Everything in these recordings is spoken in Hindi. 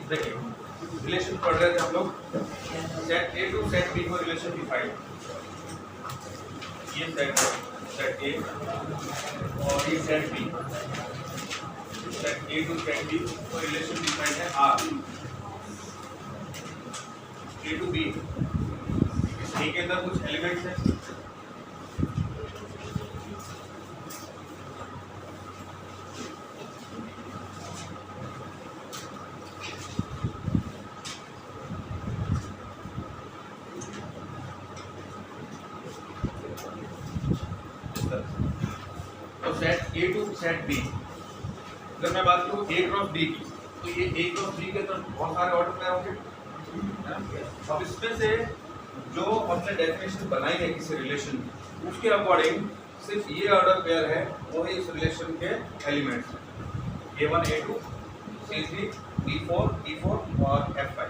देखिए रिलेशन पढ़ रहे थे हम लोग, set A to set B को रिलेशन डिफाइन, ये सेट ए और ये set B, set A to set B को रिलेशन डिफाइन है R. A to B, A के अंदर कुछ एलिमेंट्स हैं, तो set A to set B, अगर मैं बात करूँ ए क्रॉस बी की, तो ये ए क्रॉस बी के अंदर बहुत सारे ऑर्डर पेयर होंगे। अब इसमें से जो हमने डेफिनेशन बनाई है किसी रिलेशन की, उसके अकॉर्डिंग सिर्फ ये ऑर्डर पेयर है, वो है इस रिलेशन के elements, A1 A2 C3 D4 D4 और F5।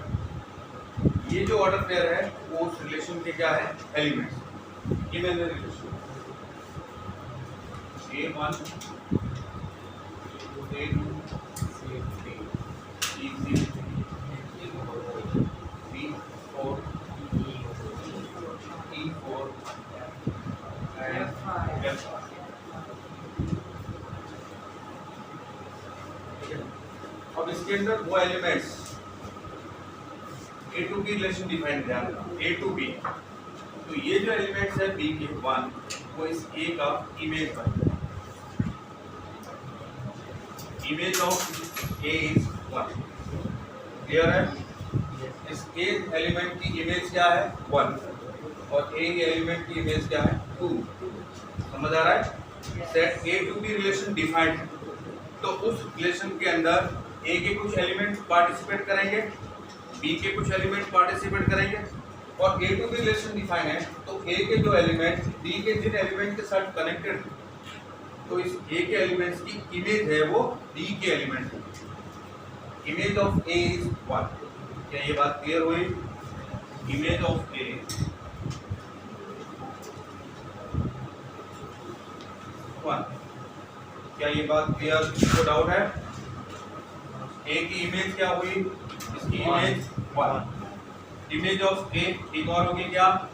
ये जो ऑर्डर पेयर है वो उस रिलेशन के क्या है, एलिमेंट्स। ये मैंने relation A1 A2 C3 D3 D4 E4 and F5। अब इसके अंदर वो elements A to B relation define किया ए टू बी, तो ये जो एलिमेंट्स है बी के 1 वो इस ए का इमेज बन, image of A is 1। Clear है? इस ए एलिमेंट की इमेज क्या है 1 और ए एलिमेंट की इमेज क्या है 2। समझ आ रहा है? Set A to B relation defined है, तो उस रिलेशन के अंदर ए के कुछ एलिमेंट पार्टिसिपेट करेंगे, बी के कुछ एलिमेंट पार्टिसिपेट करेंगे, और ए टू बी रिलेशन डिफाइन है तो ए के जो एलिमेंट बी के जिन एलिमेंट के साथ कनेक्टेड, तो इस ए के एलिमेंट्स की इमेज है वो बी के एलिमेंट है। Image of A is 1। क्या ये बात क्लियर हुई? इमेज ऑफ ए 1। क्या ये बात क्लियर? किसको डाउट है? ए की इमेज क्या हुई? इसकी इमेज 1। इमेज ऑफ ए एक और होगी क्या?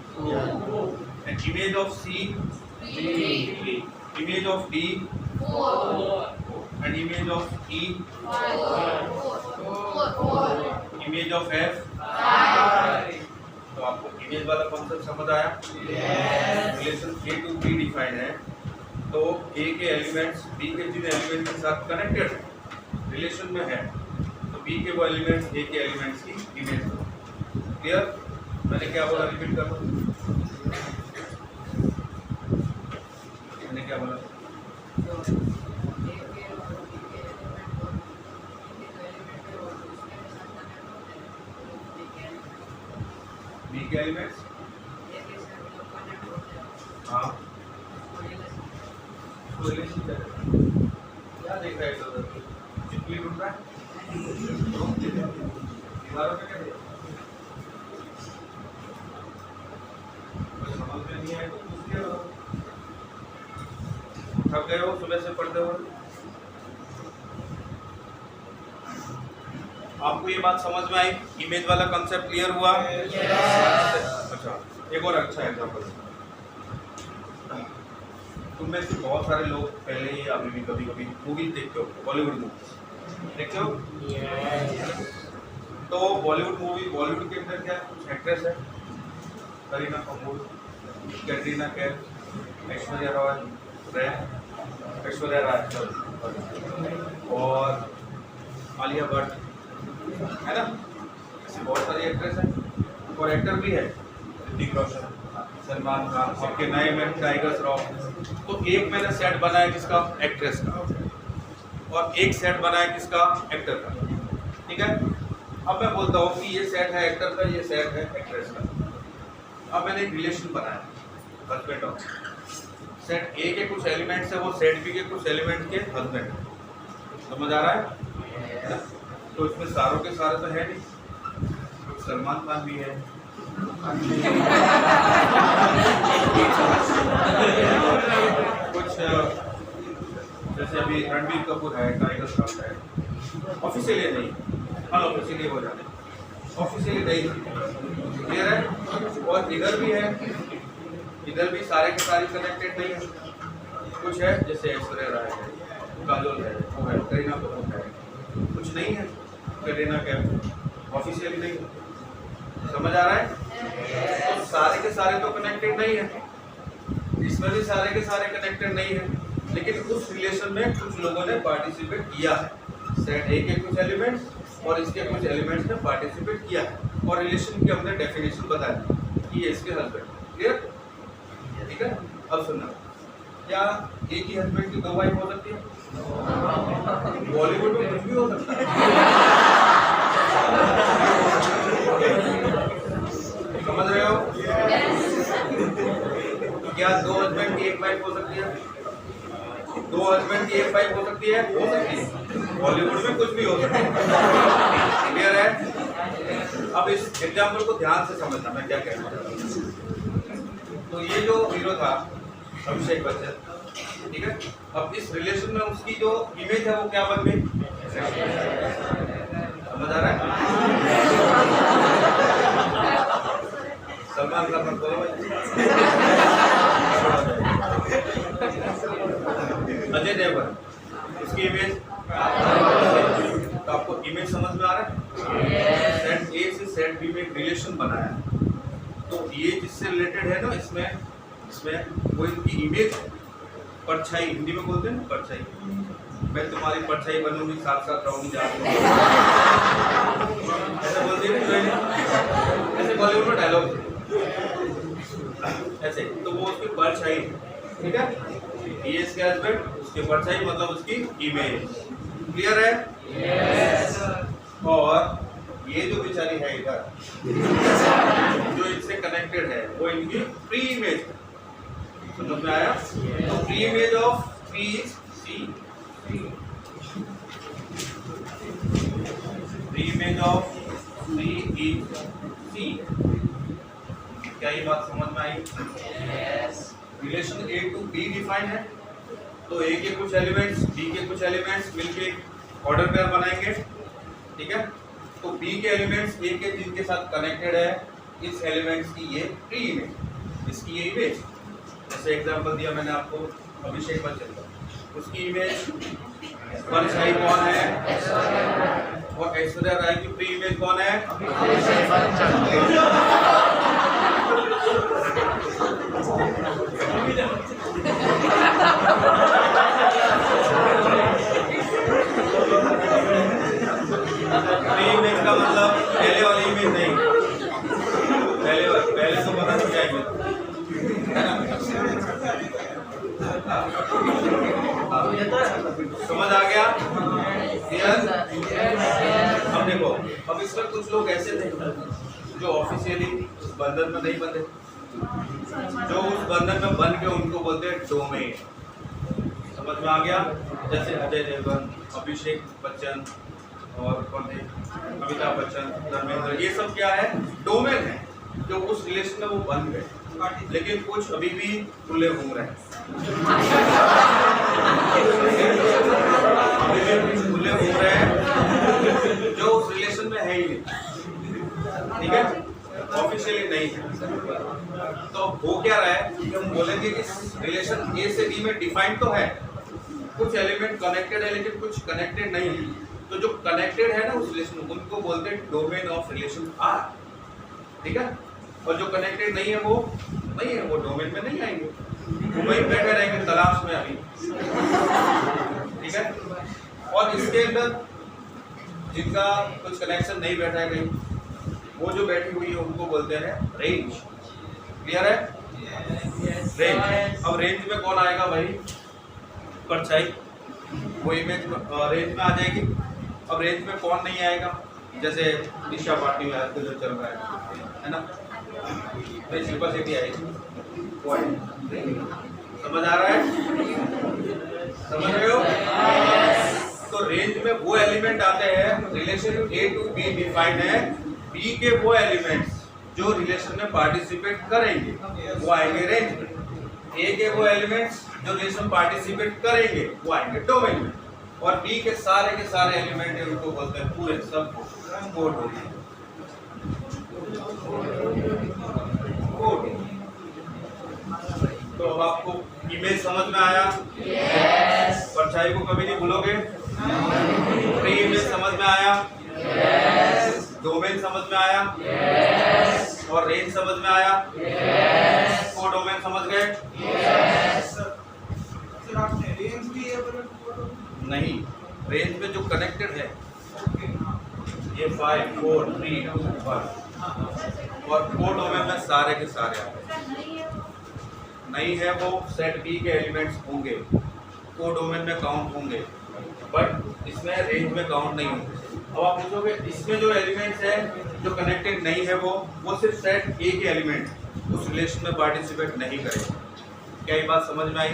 Image of C 3, image of D 4 and image of E 4, image of F 5। तो आपको इमेज वाला कॉन्सेप्ट समझ आया? Relation A to B defined है, तो ए के एलिमेंट्स बी के जिन एलिमेंट के साथ कनेक्टेड है रिलेशन में है, तो बी के वो एलिमेंट्स ए के एलिमेंट्स की इमेज हो। क्लियर? मैंने क्या बोला? रिपीट कर दो। मैंने क्या बोला? बी के एलिमेंट्स, हाँ रिलेशन क्या देख रहा है इधर? चिपली उठ रहा है दीवारों पे, क्या समझ में नहीं आया तो पूछ लिया। थक गए हो सुबह से पढ़ते हुए? आपको ये बात समझ में आई? इमेज वाला कंसेप्ट क्लियर हुआ? अच्छा, एक और अच्छा एग्जांपल। तुम में से बहुत सारे लोग पहले ही अभी भी कभी कभी मूवी देखते हो, बॉलीवुड मूवी देखते हो? तो बॉलीवुड मूवी, बॉलीवुड के अंदर क्या कुछ एक्ट्रेस है, करीना कपूर, कैटरीना कैफ, ऐश्वर्या राय और आलिया भट्ट, है ना? ऐसी बहुत सारी एक्ट्रेस हैं और एक्टर भी है, ऋतिक रोशन, सलमान खान, आपके नए में टाइगर श्रॉफ। तो एक मैंने सेट बनाया किसका? एक्ट्रेस का, और एक सेट बनाया किसका? एक्टर का। ठीक है? अब मैं बोलता हूँ कि ये सेट है एक्टर का, ये सेट है एक्ट्रेस का। अब मैंने एक रिलेशन बनाया हस्बैंड ऑफ, सेट ए के कुछ एलिमेंट्स है वो सेट बी के कुछ एलिमेंट के हस्बैंड। समझ आ रहा है? तो इसमें सारों के सारे तो है नहीं, कुछ सलमान खान भी है, कुछ जैसे अभी रणबीर कपूर है, टाइगर श्रॉफ है, ऑफिशियली नहीं, अनऑफिशियली हो जाते, ऑफिशियली नहीं, क्लियर है। और इधर भी है, इधर भी सारे के सारे कनेक्टेड नहीं है, कुछ है जैसे ऐश्वर्या राय है, काजोल है, वो है, करीना कपूर है, कुछ नहीं है, करीना कैफ ऑफिशियली नहीं है, समझ आ रहा है। तो सारे के सारे तो कनेक्टेड नहीं है, इसमें भी सारे के सारे कनेक्टेड नहीं है, लेकिन उस रिलेशन में कुछ लोगों ने पार्टिसिपेट किया है, सेट ए के कुछ एलिमेंट्स और इसके कुछ एलिमेंट्स ने पार्टिसिपेट किया है, और रिलेशन की हमने डेफिनेशन बता दी कि ये इसके हस्बैंड, क्लियर, ठीक है। अब सुनना, क्या एक ही हस्बैंड की 2 वाइफ हो सकती है? बॉलीवुड में कुछ भी हो सकता है, समझ रहे हो? क्या 2 हस्बैंड की 1 वाइफ हो सकती है? 2 हस्बैंड की 1 वाइफ हो सकती है? हो सकती है, बॉलीवुड में कुछ भी हो सकता है, क्लियर है। अब इस एग्जाम्पल को ध्यान से समझना मैं क्या कहना चाहता हूँ। तो ये जो हीरो था अभिषेक बच्चन, ठीक है, अब इस रिलेशन में उसकी जो इमेज है वो क्या बन गई? समझ आ रहा है? सलमान खान मत बोलो भाई, अजय देवगन, उसकी इमेज, तो आपको इमेज समझ में आ रहा है? सेट ए से सेट बी में एक रिलेशन बनाया, तो ये जिससे रिलेटेड है ना, इसमें वो इनकी इमेज है, परछाई हिंदी में बोलते हैं ना, परछाई, मैं तुम्हारी परछाई बनूंगी, साथ साथ रहूंगी, ऐसे बोलते हैं, ऐसे बॉलीवुड में डायलॉग ऐसे, तो वो उसकी परछाई, ठीक है, ये इसके हस्बैंड, उसके परछाई मतलब उसकी इमेज, क्लियर है? yes. और ये जो बेचारी है इधर जो इनसे कनेक्टेड है वो इनकी प्री इमेज है, समझ में आया? तो pre image of P is C, pre image of C is C. क्या ये बात समझ में आई? Relation A to B define है, तो ए के कुछ एलिमेंट्स बी के कुछ एलिमेंट्स मिलके ऑर्डर पेयर बनाएंगे, ठीक है। तो बी के एलिमेंट्स ए के जिनके साथ कनेक्टेड है, इस एलिमेंट्स की ये प्री इमेज, इसकी ये इमेज, जैसे एग्जांपल दिया मैंने आपको अभिषेक बच्चन का, उसकी इमेज परछाई कौन है? और ऐश्वर्या राय की प्री इमेज कौन है? प्री इमेज का मतलब पहले वाली इमेज नहीं, पहले तो पता नहीं क्या इमेज, समझ आ गया? अब देखो, अब इसमें कुछ लोग ऐसे थे जो ऑफिशियली उस बंधन में नहीं बंधे, जो उस बंधन में बन के उनको बोलते हैं डोमेन, समझ में आ गया? जैसे अजय देवगन, अभिषेक बच्चन और कौन थे, अमिताभ बच्चन, धर्मेंद्र, ये सब क्या है? डोमेन है, जो उस रिलेशन में वो बन गए, लेकिन कुछ अभी भी खुले घूम रहे हैं, खुले घूम रहे हैं जो उस रिलेशन में है ही नहीं, ठीक है, ऑफिशियली नहीं है। तो हो क्या रहा है कि हम बोलेंगे कि रिलेशन ए से बी में डिफाइन तो है, कुछ एलिमेंट कनेक्टेड है लेकिन कुछ कनेक्टेड नहीं है, तो जो कनेक्टेड है ना उस रिलेशन में उनको बोलते हैं डोमेन ऑफ रिलेशन आर, ठीक है। और जो कनेक्टेड नहीं है वो नहीं है, वो डोमेन में नहीं आएंगे, वो वहीं बैठे रहेंगे तलाश में अभी, ठीक है। और इसके अंदर जिनका कुछ कनेक्शन नहीं बैठा है कहीं, वो जो बैठी हुई है उनको बोलते हैं रेंज, क्लियर है? रेंज। अब रेंज में कौन आएगा भाई? परछाई, वो इमेज रेंज में आ जाएगी। अब रेंज में कौन नहीं आएगा? जैसे दिशा पार्टी में आजकल जो चल रहा है ना, भाई शिल्पा शेट्टी आएगी, वो आएगी, समझ आ रहा है? समझ रहे हो? तो रेंज में वो एलिमेंट आते हैं, relation A to B defined है, बी के वो एलिमेंट्स जो रिलेशन में पार्टिसिपेट करेंगे वो आएंगे रेंज में, ए के वो एलिमेंट्स जो रिलेशन पार्टिसिपेट करेंगे वो आएंगे डोमेन में, और बी के सारे एलिमेंट है उनको बोलते हैं पूरे सब कोडोमेन। तो अब आपको इमेज समझ में आया? Yes. परछाई को कभी नहीं भूलोगे? प्री इमेज समझ में आया? Yes. डोमेन समझ में आया? Yes. और रेंज समझ में आया? Yes. कोडोमेन समझ गए? Yes. सर आपने रेंज भी है नहीं, रेंज में जो कनेक्टेड है ये 5 4 3 2 1, और कोडोमेन में सारे के सारे आए। नहीं है वो सेट बी के एलिमेंट्स होंगे, कोडोमेन में काउंट होंगे, बट इसमें रेंज में काउंट नहीं होंगे। अब आप पूछोगे इसमें जो एलिमेंट्स है जो कनेक्टेड नहीं है वो सिर्फ सेट ए के एलिमेंट उस रिलेशन में पार्टिसिपेट नहीं करेंगे। क्या ये बात समझ में आई?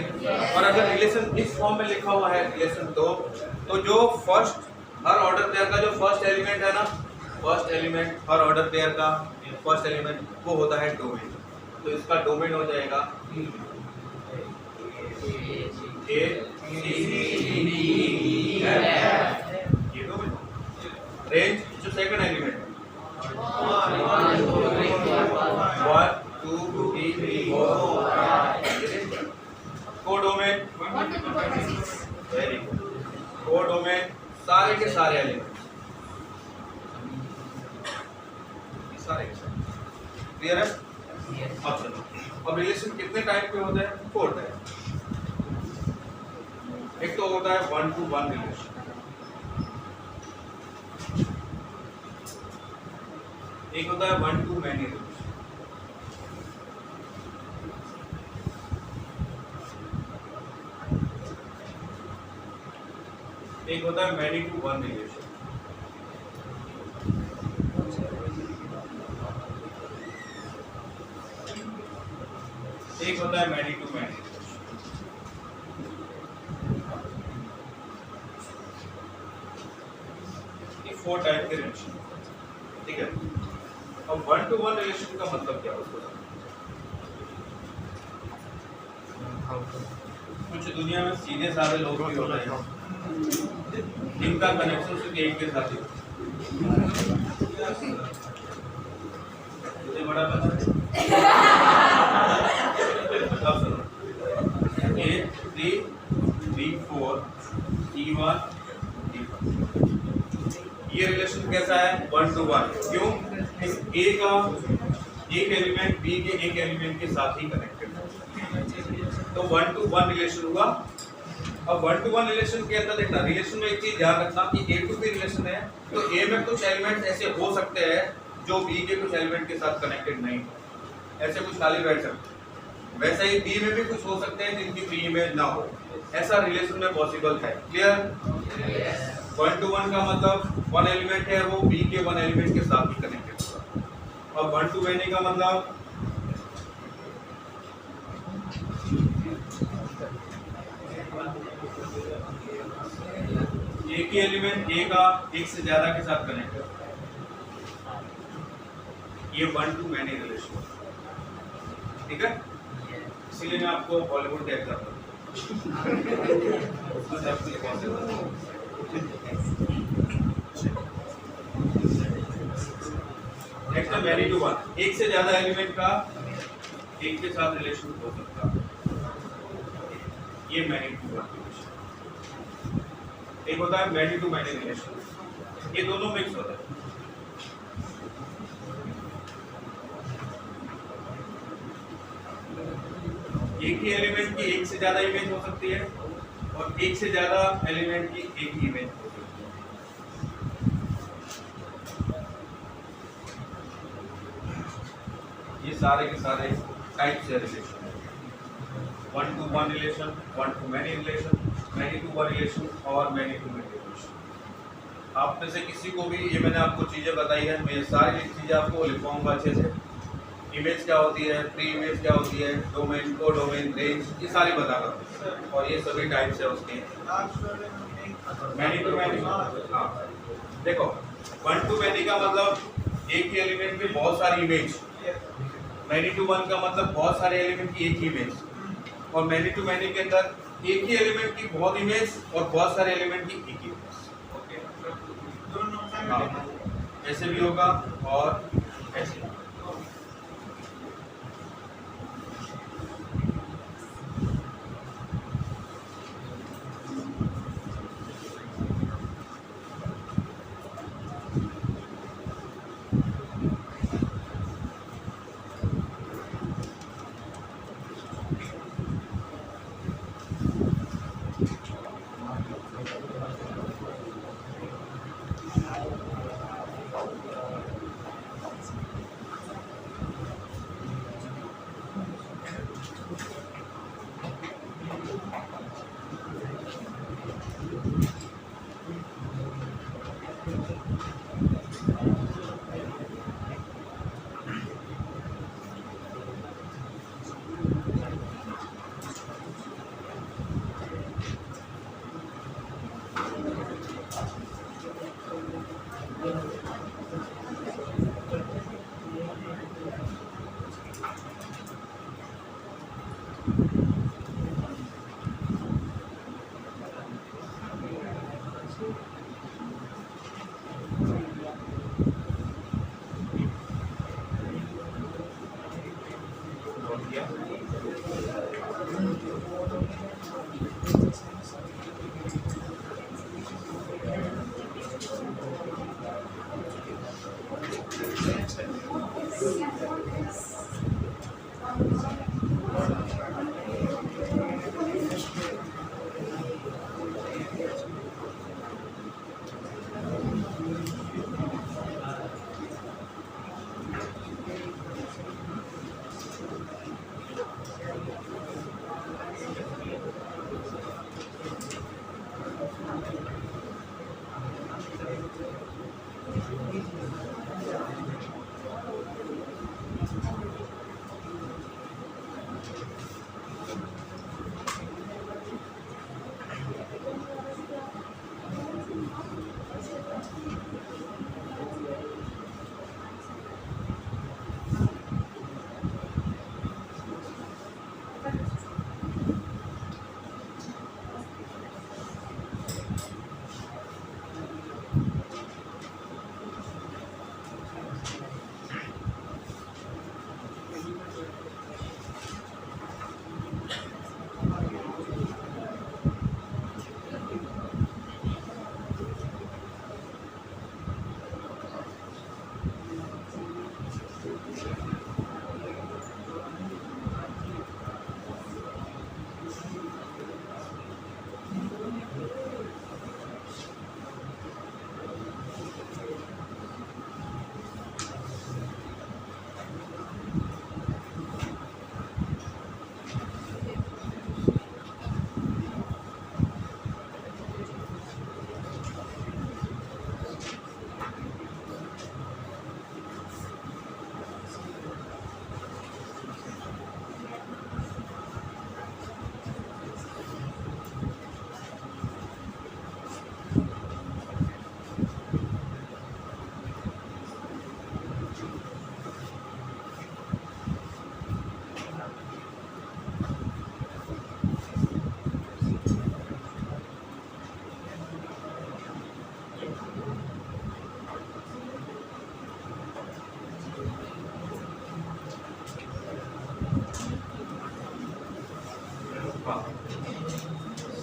और अगर रिलेशन इस फॉर्म में लिखा हुआ है रिलेशन 2, तो जो फर्स्ट हर ऑर्डर पेयर का जो फर्स्ट एलिमेंट है ना, फर्स्ट एलिमेंट हर ऑर्डर पेयर का फर्स्ट एलिमेंट वो होता है डोमेन। तो इसका डोमेन हो जाएगा ए सी डी ई एफ, ये डोमेन। रेंज जो second element 1 2 3 4, codomain very good, codomain सारे के सारे एलिमेंट सारे के सारे क्लियर है? अब चलो, अब रिलेशन कितने टाइप के होते हैं? 4 टाइप। एक तो होता है 1 to 1 रिलेशन, एक होता है 1 to many रिलेशन, एक होता है many to 1 रिलेशन, एक होता है many to many। ये 4 टाइप के रिलेशन, ठीक है। अब 1 to 1 रिलेशन का मतलब क्या होता है? कुछ दुनिया में सीधे साधे लोग भी होते हैं जिनका कनेक्शन सिर्फ एक के साथ ही, मुझे बड़ा पता है। A 3 B 4 E1 D1, ये रिलेशन कैसा है? 1 to 1। क्यों? इस A का एक एलिमेंट B के एक एलिमेंट के साथ ही कनेक्टेड है, तो 1 to 1 रिलेशन हुआ। अब 1 to 1 रिलेशन के अंदर देखना, रिलेशन में एक चीज ध्यान रखना कि A to B रिलेशन है तो A में कुछ एलिमेंट्स ऐसे हो सकते हैं जो B के कुछ एलिमेंट के साथ कनेक्टेड नहीं, ऐसे कुछ खाली बैठ सकते हैं। वैसे ही B में भी कुछ हो सकते हैं जिनकी प्री इमेज ना हो, ऐसा रिलेशन में पॉसिबल है। क्लियर? 1 to 1 का मतलब 1 एलिमेंट है वो B के 1 एलिमेंट के साथ ही कनेक्टेड होगा। और 1 to many का मतलब एक ही एलिमेंट A का एक से ज्यादा के साथ कनेक्टेड होगा, ये 1 to many रिलेशन, ठीक है। इसीलिए मैं आपको बॉलीवुड का एग्जांपल नेक्स्ट है many to 1, एक से ज्यादा एलिमेंट का एक के साथ रिलेशन हो सकता है, ये many to 1 रिलेशन। एक होता है many to many रिलेशन, ये दोनों मिक्स होता है। एक ही एलिमेंट की एक से ज्यादा इमेज हो सकती है और एक से ज्यादा एलिमेंट की एक ही इमेज हो सकती है। ये सारे के सारे टाइप्स है relation, 1 to 1 relation, 1 to many relation, many to 1 relation और many to many रिलेशन। आप में से किसी को भी ये मैंने आपको चीजें बताई है, मैं सारी चीजें आपको लिखवाऊंगा अच्छे से। इमेज क्या होती है, प्री इमेज क्या होती है, डोमेन, कोडोमेन, रेंज, ये सारी बता रहा हूँ और ये सभी टाइप्स है उसके। मैनी टू मैनी, हाँ देखो 1 to many का मतलब एक ही एलिमेंट में बहुत सारी इमेज, मैनी टू 1 का मतलब बहुत सारे एलिमेंट की एक ही इमेज, और मैनी टू मैनी के अंदर एक ही एलिमेंट की बहुत इमेज और बहुत सारे एलिमेंट की एक ही इमेज। ओके, दोनों हाँ, ऐसे भी होगा और ऐसे भी।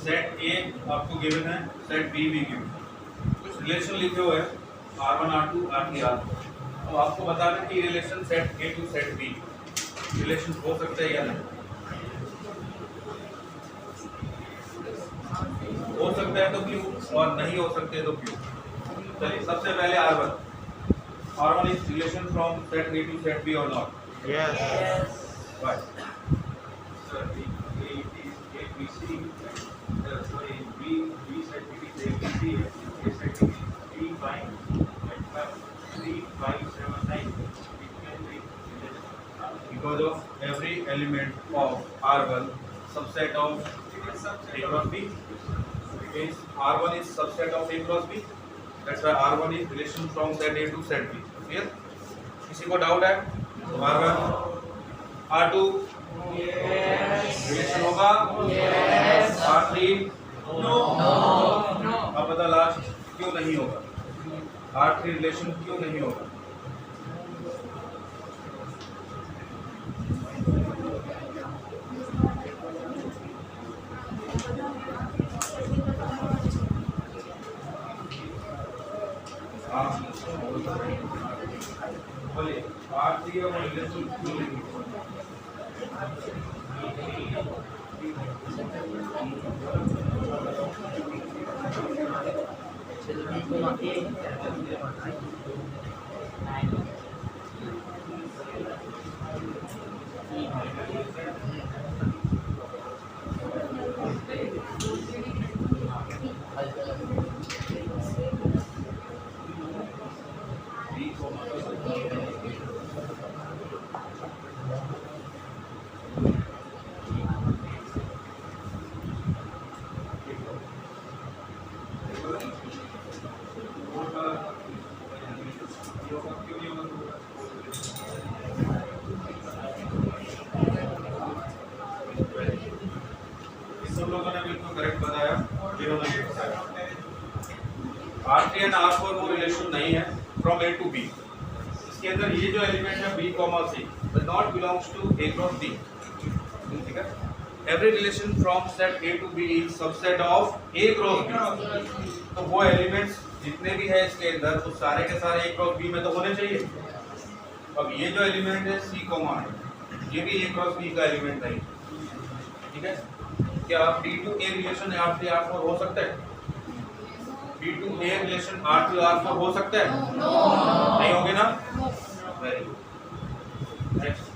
सेट ए आपको गिवन है, सेट बी भी गिवन है, कुछ रिलेशन लिखे हुए हैं R1 R2 R3 R4। अब आपको बताना कि relation set A to set B relation हो सकता है या नहीं। हो सकता है तो क्यों और नहीं हो सकते तो क्यों। चलिए सबसे पहले R1 is relation from set A to set B और not? Yes. Why? Because of every element of R1 subset of A cross B means R1 is subset of A cross B. That's why R1 is relation from set A to set B. Clear? किसी को डाउट है? R1 R2 रिलेशन होगा R3 No. अब बता लास्ट क्यों नहीं होगा R3 रिलेशन क्यों नहीं होगा हाँ बोलिए R3 और रिलेशन क्यों नहीं होगा सब लोगों ने बिल्कुल करेक्ट बताया जिन्होंने ये बताया R3 एंड R4 वो रिलेशन नहीं है फ्रॉम A टू B इसके अंदर ये जो एलिमेंट है B, C does not belongs to A cross B ठीक है every relation from set A to B is subset of A cross B तो वो एलिमेंट्स जितने भी है इसके अंदर वो सारे के सारे A cross B में तो होने चाहिए अब ये जो एलिमेंट है C, ये भी A cross B का एलिमेंट नहीं ठीक है क्या B to A relation R3 R4 हो सकता है B to A relation R3 R4 हो सकता है नहीं होंगे ना very good next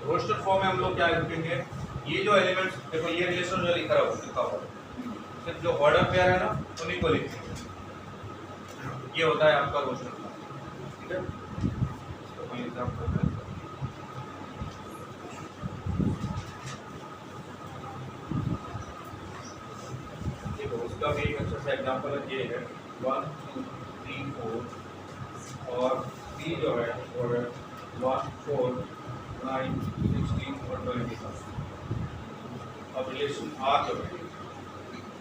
roster form में हम लोग क्या लिखेंगे ये जो एलिमेंट्स देखो ये रिलेशन जो लिखा हुआ सिर्फ जो ऑर्डर पेयर है ना उन्हीं को लिखेंगे ये होता है आपका रोस्टर फॉर्म ठीक है तो मैं एग्जांपल देखो उसका भी एक अच्छा सा एग्जांपल ये है 1 2 3 4 और C जो है वो है 1 4 9 16 और 20 अब रिलेशन R जो है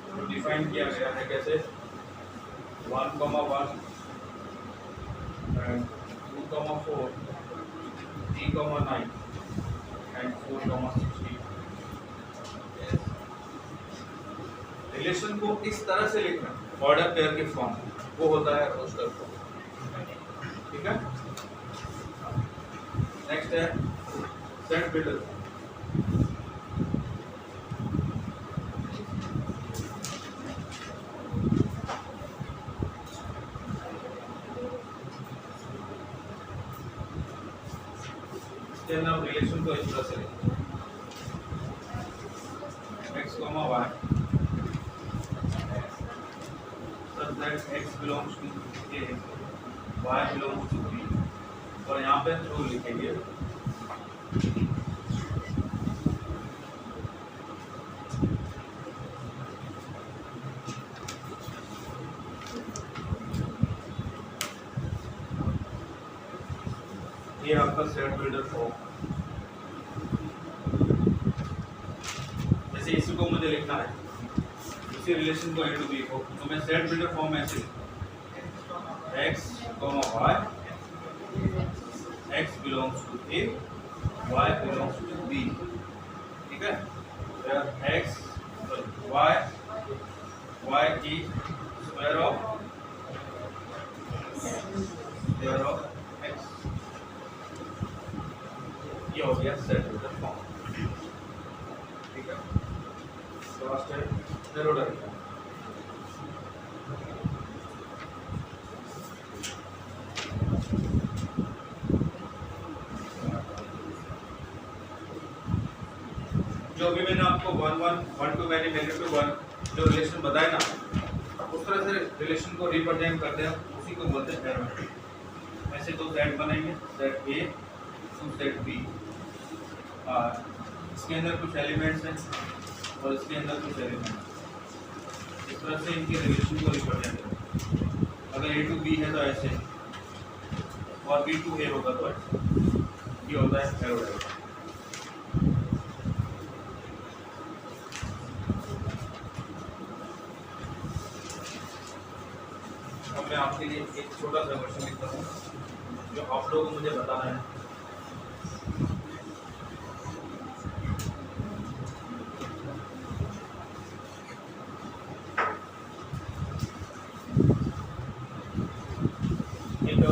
तो डिफाइन किया गया है कैसे 1, 1 and 2, 4 3, 9 and 4, 16 रिलेशन को इस तरह से लिखना ऑर्डर पेयर के फॉर्म वो होता है रोस्टर फॉर्म ठीक है नेक्स्ट है सेट बिल्डर इसके अंदर रिलेशन को इस तरह से लिखें x, y such that x belongs to A, y belongs to B और यहाँ पे थ्रू लिखेंगे ये आपका सेट बिल्डर फॉर्म जैसे इसी को मुझे लिखना है इसी रिलेशन को A to B को तो मैं सेट बिल्डर फॉर्म में ऐसे x, y x belongs to A y belongs to B, ठीक है? where x y is square of x, ये हो गया सेट वेक्टर फॉर्म, ठीक है? लास्ट है ज़ेरो डायरेक्शन। जो भी मैंने आपको 1 1 1 to मैनी -1 जो रिलेशन बताया ना, उस तरह से रिलेशन को रिप्रेजेंट करते हैं, उसी को बोलते हैं पैरामीटर। ऐसे दो सेट बनेंगे, set A to set B, इसके अंदर कुछ एलिमेंट्स हैं और इसके अंदर कुछ एलिमेंट्स, इस तरह से इनके रिलेशन को रिप्रेजेंट करते हैं। अगर ए टू बी है तो ऐसे, और बी टू ए होगा तो ऐसे। ये होता है पैरामीटर। मैं आपके लिए एक छोटा सा क्वेश्चन लिखता हूँ जो आप लोगों को मुझे बताना है। ये जो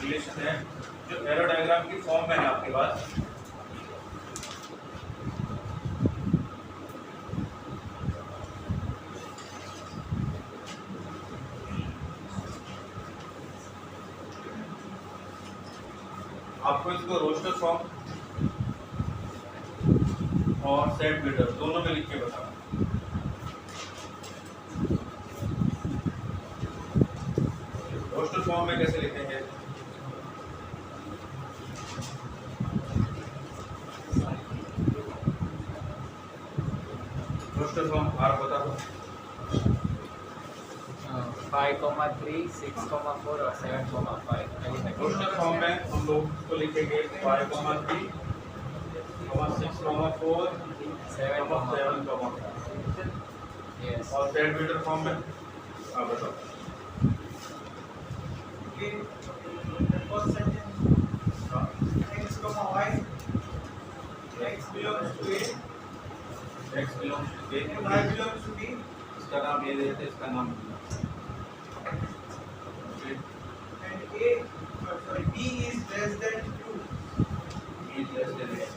रिलेशन है जो एरो डायग्राम की फॉर्म में है आपके पास, आपको इसको रोस्टर फॉर्म और सेट बिल्डर दोनों में लिख के बताना। रोस्टर फॉर्म में कैसे लिखेंगे? रोस्टर फॉर्म आप बता दो। 5,3, 6,4 और 7,5 रोस्टर फॉर्म में हम लोग इसको लिखेंगे 5,3, 6,4, 7,5। Yes. और सेट बिल्डर फॉर्म में आप बताओ। Okay, the first sentence, x comma y, x belongs to A x belongs to A and y belongs to B. इसका नाम ये देते हैं, इसका नाम And B is less than 2. is less than x,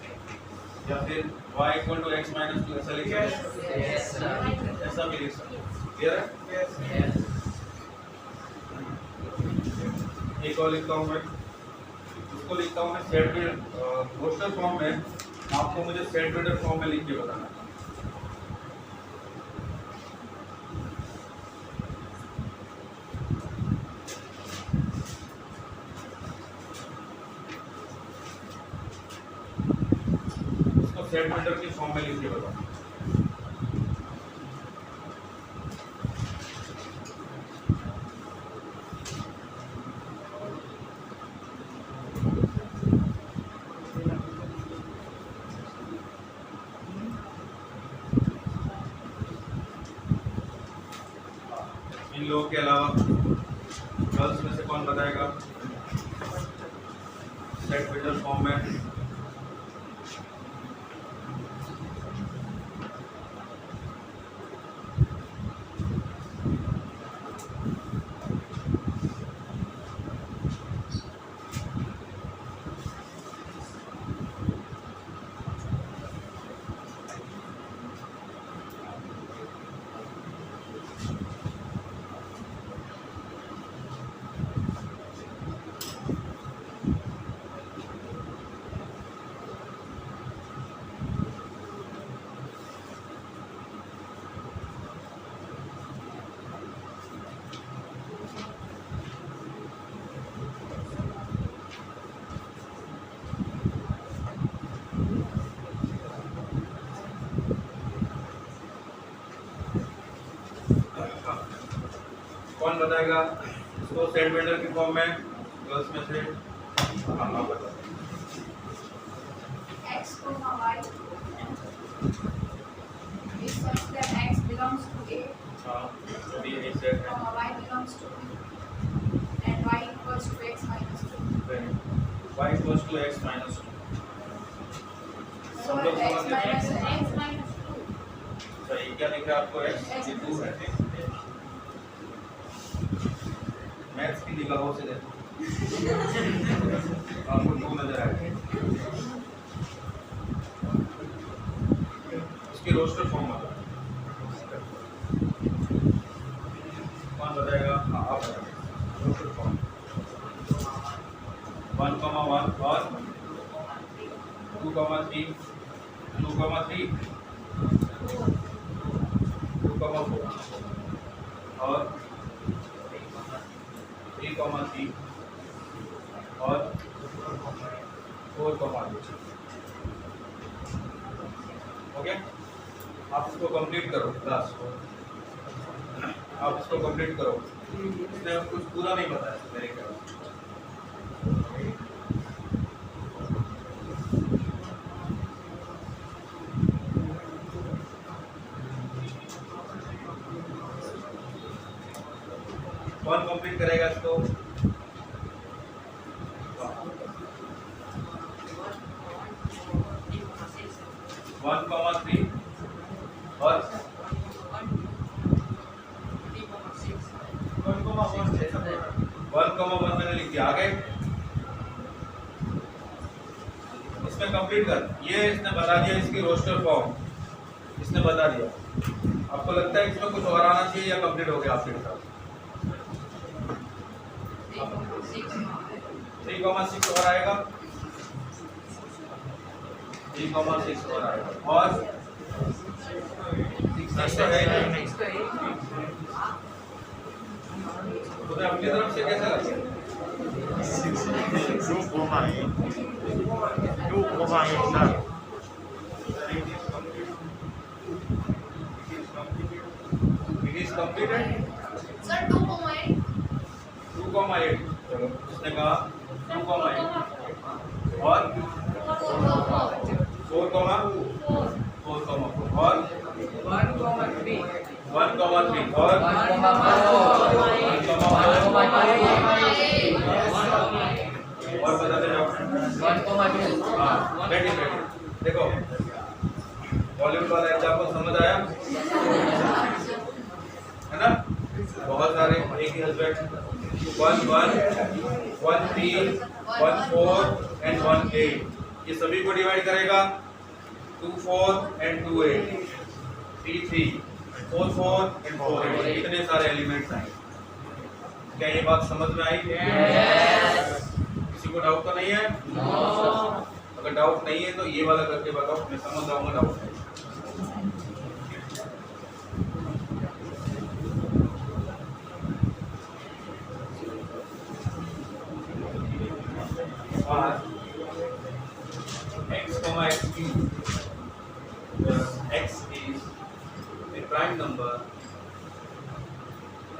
या फिर y equal to x minus 2 ऐसा लिखेंगे। Yes. Yes, sir. ऐसा भी लिख सकते हैं। क्लियर है? Yes. Yes. एक और लिखता हूँ मैं, उसको लिखता हूँ मैं सेट बिल्डर रोस्टर फॉर्म में। आपको मुझे सेट बिल्डर फॉर्म में लिख के बताना है। उसको सेट बिल्डर की फॉर्म में लिख के बताओ। इन लोगों के अलावा गर्ल्स में से कौन बताएगा सेट बिल्डर फॉर्म में? कौन बताएगा इसको सेट बिल्डर की फॉर्म में? गर्ल्स में से हाँ बता। X comma y is such that x belongs to A, हाँ अभी यही सेट है। comma y belongs to B, and y equals to x minus 2. y equals to x minus 2। तो x ये 2 है। मैथ्स की निगाहों से देखो आपको 2 नजर आएगा। इसकी रोस्टर फॉर्म आता है, कौन बताएगा? हाँ आप बताइए। रोस्टर फॉर्म 1,1 और 2,3 2,3 2,4 और 3,3 और 4,2। ओके, आप इसको कंप्लीट करो क्लास, आप इसको कंप्लीट करो। इसने कुछ पूरा नहीं बताया मेरे ख्याल से। कौन कंप्लीट करेगा इसको? 1,3 और 1,1 मैंने लिख दिया। आगे इसमें कंप्लीट कर, ये इसने बता दिया इसकी रोस्टर फॉर्म, इसने बता दिया। आपको लगता है इसमें कुछ और आना चाहिए या कंप्लीट हो गया आपके हिसाब से? 3,6 और आएगा, 3,6 और आएगा और 6 है। तुम्हें अपनी तरफ से कैसा लगता है? 2,8 It is completed. Sir, 2,8. 2,8 चलो उसने कहा 2,8 और 4,4 और 1,3 1,3 और 1,8 और बताते जाओ। 1,2 हाँ रेडी रेडी। देखो बॉलीवुड वाला एग्जाम्पल समझ आया है ना? बहुत सारे एक ही हस्बैंड 1,1 1,3 1,4 एंड 1,8 ये सभी को डिवाइड करेगा 2,4 एंड 2,8 3,3 4,4 एंड 4,8 इतने सारे एलिमेंट्स आए। क्या ये बात समझ में आई? किसी को डाउट तो नहीं है? अगर डाउट नहीं है तो ये वाला करके बताओ, मैं समझ जाऊंगा डाउट है। X comma x cube, x is a prime number,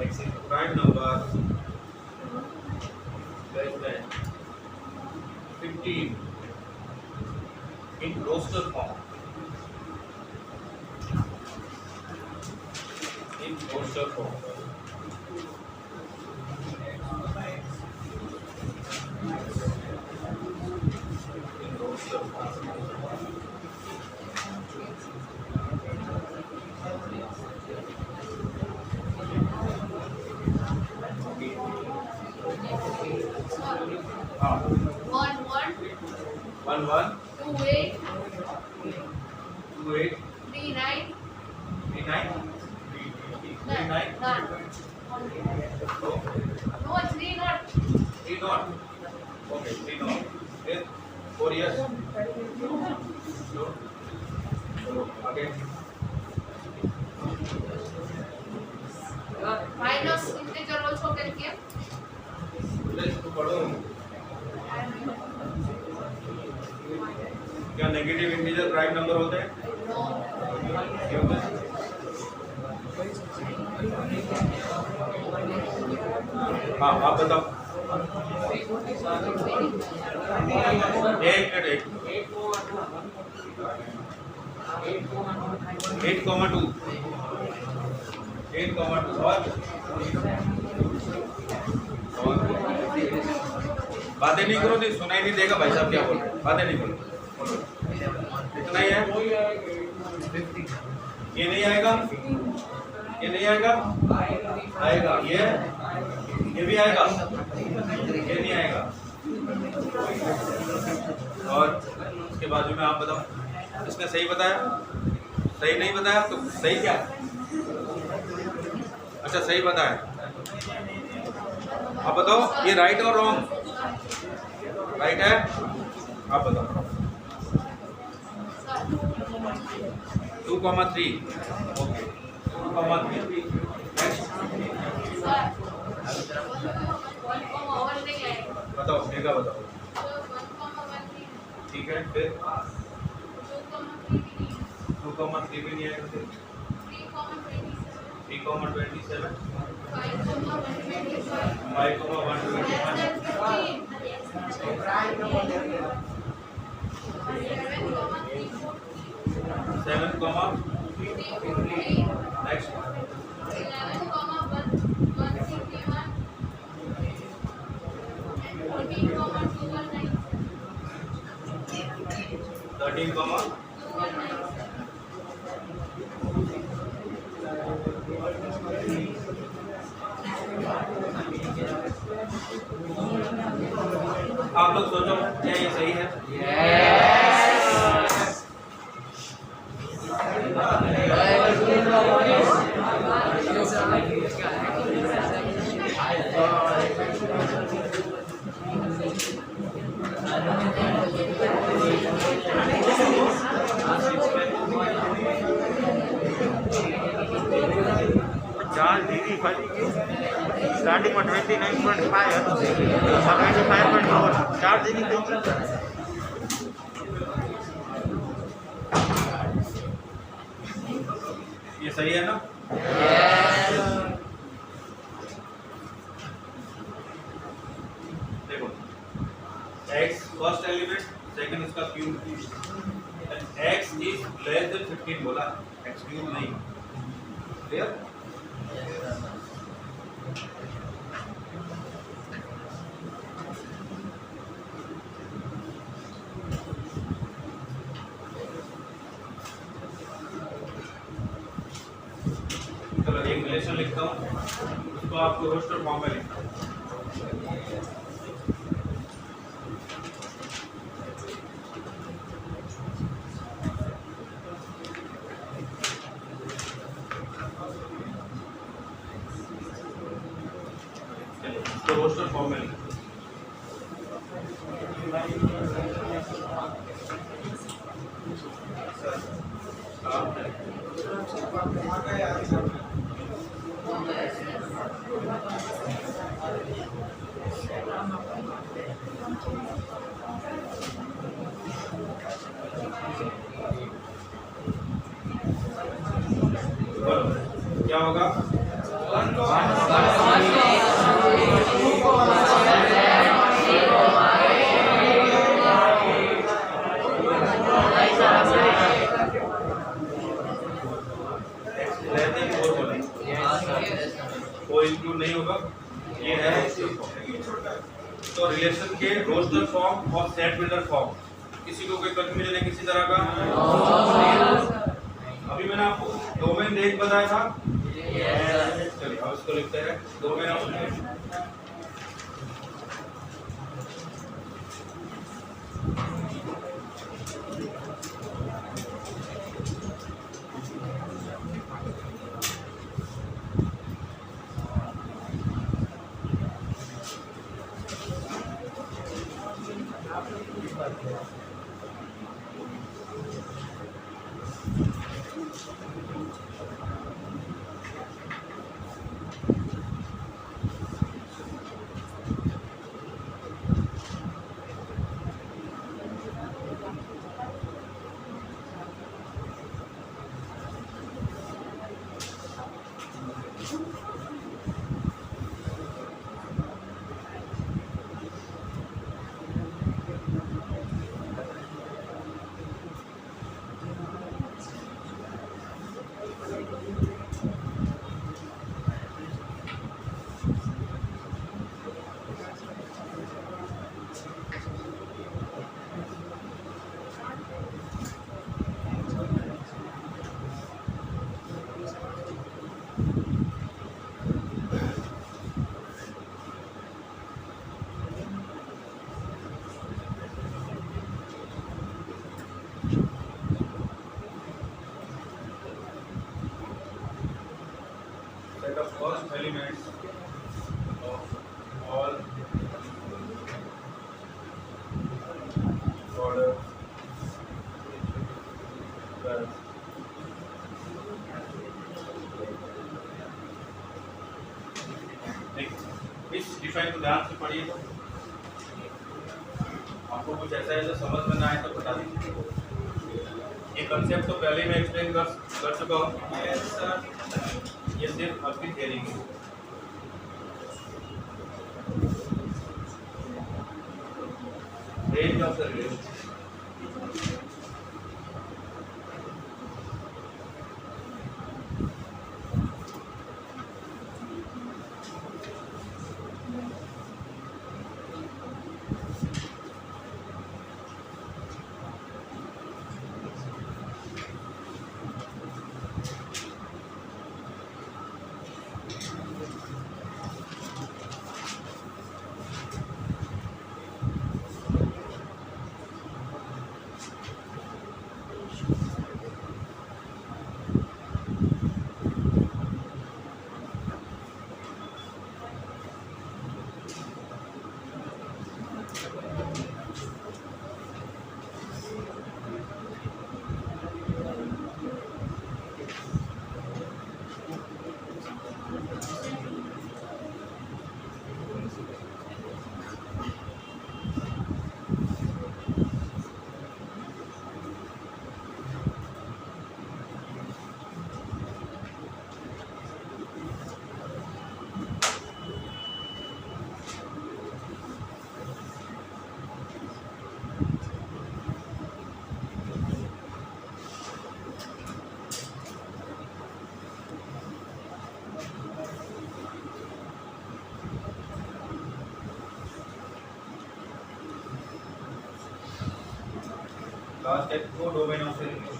x is a prime number less than 15 in roster form. In roster form. In roster form. हाँ 1,1 2,8. 2,8 3,9. 3,9 None. 3,9 None. तो No, 3 not. 3 not. Okay, 3 not. Then 4 years. चलो आगे। Minus integer also can give. इसको पढ़ो। क्या नेगेटिव इंटीजर प्राइम नंबर होते हैं? No. क्यों होते हैं? हाँ आप बताओ। एक 8,2 और बातें नहीं करो, नहीं सुनाई नहीं देगा भाई साहब क्या बोल रहे हैं, बातें नहीं बोलो। इतना ही है, ये नहीं आएगा। ये नहीं आएगा, आएगा ये भी आएगा, ये नहीं आएगा। और उसके बाजू में आप बताओ, इसने सही बताया, सही नहीं बताया तो सही क्या? अच्छा सही बताया। आप बताओ ये राइट और रॉन्ग? राइट है, आप बताओ। 2,3 ओके 2,3 सर 1,1 नहीं आएगा। बताओ मेगा बताओ। तो 1,1 ठीक है फिर 2,3 भी नहीं आएगा, फिर 3,27 3,27 5,125 5,125 7,3 नेक्स्ट 13, आप लोग सोचो क्या ये सही है? चार्ज डिग्री खाली स्टार्टिंग में 29.5 है, 25.4 चार्ज डिग्री ये सही है ना? देखो x फर्स्ट एलिमेंट, सेकंड इसका cube, x is less than 15 बोला, x क्यूब नहीं। क्लियर? चलो एक रिलेशन लिखता हूँ, उसको आपको रोस्टर फॉर्म में लिखना है। तो रोस्टर फॉर्म में लिखो। क्या होगा? कोई इंक्लूड नहीं होगा, ये है। तो रिलेशन के रोस्टर फॉर्म और सेट बिल्डर फॉर्म, किसी को कोई कंफ्यूजन है किसी तरह का? अभी मैंने आपको डोमेन देख बताया था। चलिए अब इसको लिखते हैं domain of the first elements of all order plus इस डिफाइन को ध्यान से पढ़िए। तो आपको कुछ ऐसा है जो समझ में ना आए तो बता दीजिए। ये कंसेप्ट तो पहले मैं एक्सप्लेन कर चुका हूँ। ये सिर्फ आपकी थियरी है। Range of the relation last है को डोमेन ऑफ रिलेशन।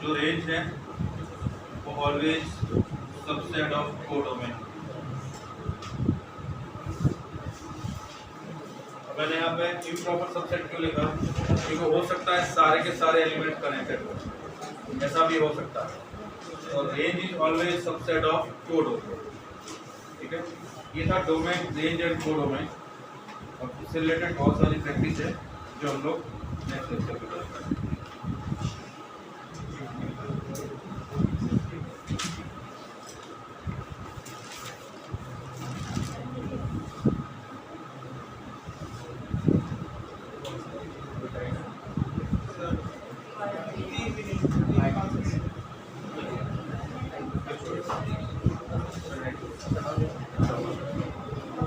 जो रेंज है वो ऑलवेज सबसेट ऑफ कोडोमेन। मैंने यहाँ पे इम्प्रॉपर सबसेट क्यों लिखा, क्योंकि हो सकता है सारे के सारे एलिमेंट कनेक्टेड हो, ऐसा भी हो सकता है। और range is always subset of codomain. ठीक है, ये था डोमेन, रेंज एंड कोडोमेन। और इससे रिलेटेड बहुत सारी प्रैक्टिस है जो हम लोग नेक्स्ट लेक्चर में करेंगे। concept